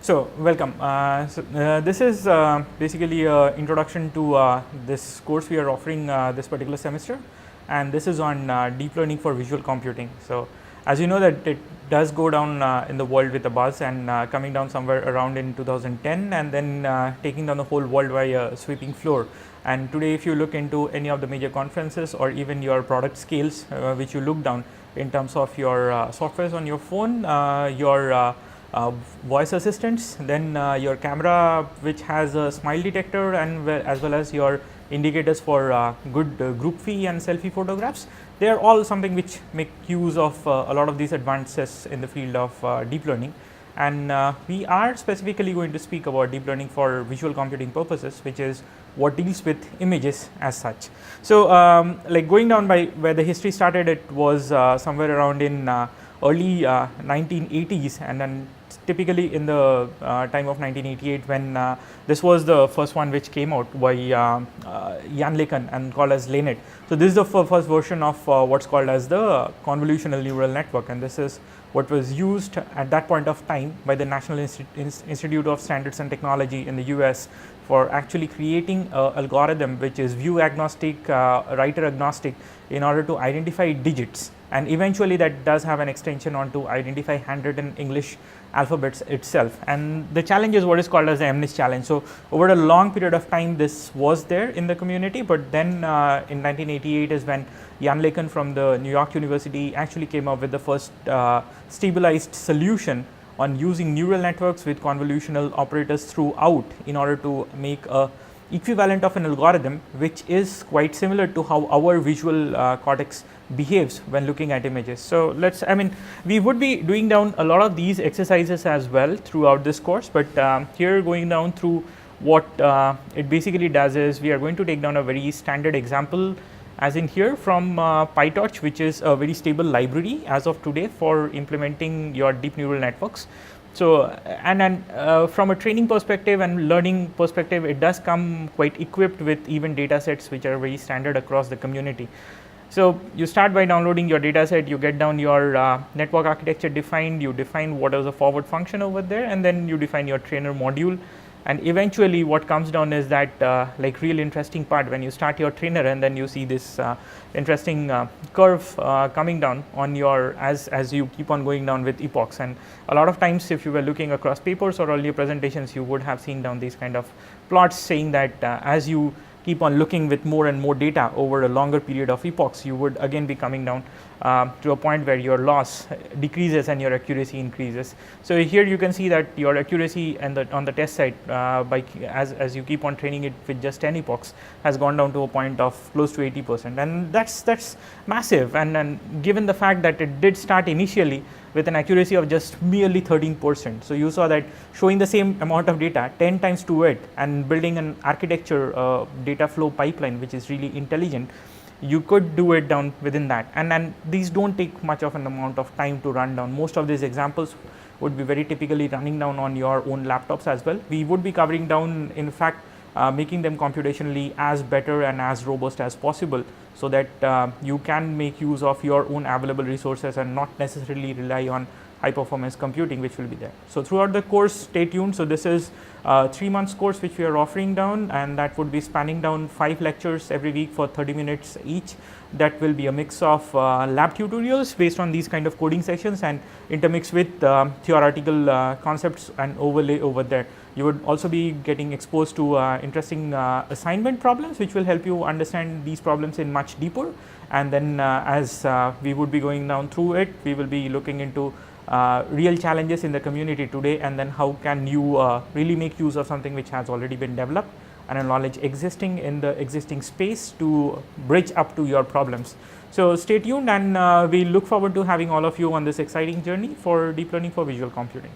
So, welcome. This is basically an introduction to this course we are offering this particular semester, and this is on deep learning for visual computing. So, as you know that it does go down in the world with a buzz and coming down somewhere around in 2010 and then taking down the whole world by a sweeping floor. And today if you look into any of the major conferences or even your product scales which you look down in terms of your softwares on your phone, your voice assistants, then your camera which has a smile detector and as well as your indicators for good group fee and selfie photographs. They are all something which make use of a lot of these advances in the field of deep learning, and we are specifically going to speak about deep learning for visual computing purposes, which is what deals with images as such. So, like going down by where the history started, it was somewhere around in early 1980s, and then typically in the time of 1988 when this was the first one which came out by Jan LeCun and called as LeNet. So, this is the first version of what's called as the convolutional neural network, and this is what was used at that point of time by the National Institute of Standards and Technology in the US for actually creating an algorithm which is view agnostic, writer agnostic, in order to identify digits, and eventually that does have an extension on to identify handwritten English alphabets itself. And the challenge is what is called as the MNIST challenge. So, over a long period of time this was there in the community, but then in 1988 is when Jan LeCun from the New York University actually came up with the first stabilized solution on using neural networks with convolutional operators throughout in order to make a equivalent of an algorithm which is quite similar to how our visual cortex behaves when looking at images. So, we would be doing down a lot of these exercises as well throughout this course, but here going down through what it basically does is we are going to take down a very standard example as in here from PyTorch, which is a very stable library as of today for implementing your deep neural networks. So, and from a training perspective and learning perspective, it does come quite equipped with even data sets which are very standard across the community. So, you start by downloading your data set, you get down your network architecture defined, you define what is a forward function over there, and then you define your trainer module. And eventually what comes down is that like real interesting part when you start your trainer and then you see this interesting curve coming down on your as you keep on going down with epochs. And a lot of times if you were looking across papers or earlier presentations, you would have seen down these kind of plots saying that as you keep on looking with more and more data over a longer period of epochs, you would again be coming down to a point where your loss decreases and your accuracy increases. So, here you can see that your accuracy and on the test side as you keep on training it with just 10 epochs has gone down to a point of close to 80%, and that's massive. And given the fact that it did start initially with an accuracy of just merely 13%. So, you saw that showing the same amount of data 10 times to it and building an architecture data flow pipeline which is really intelligent, you could do it down within that, and these don't take much of an amount of time to run down. Most of these examples would be very typically running down on your own laptops as well. We would be covering down in fact making them computationally as better and as robust as possible, so that you can make use of your own available resources and not necessarily rely on high performance computing which will be there. So, throughout the course stay tuned. So, this is a 3 months course which we are offering down, and that would be spanning down 5 lectures every week for 30 minutes each. That will be a mix of lab tutorials based on these kind of coding sessions and intermixed with theoretical concepts and overlay over there. You would also be getting exposed to interesting assignment problems which will help you understand these problems in much deeper, and then as we would be going down through it, we will be looking into real challenges in the community today, and then how can you really make use of something which has already been developed and a knowledge existing in the existing space to bridge up to your problems. So, stay tuned, and we look forward to having all of you on this exciting journey for deep learning for visual computing.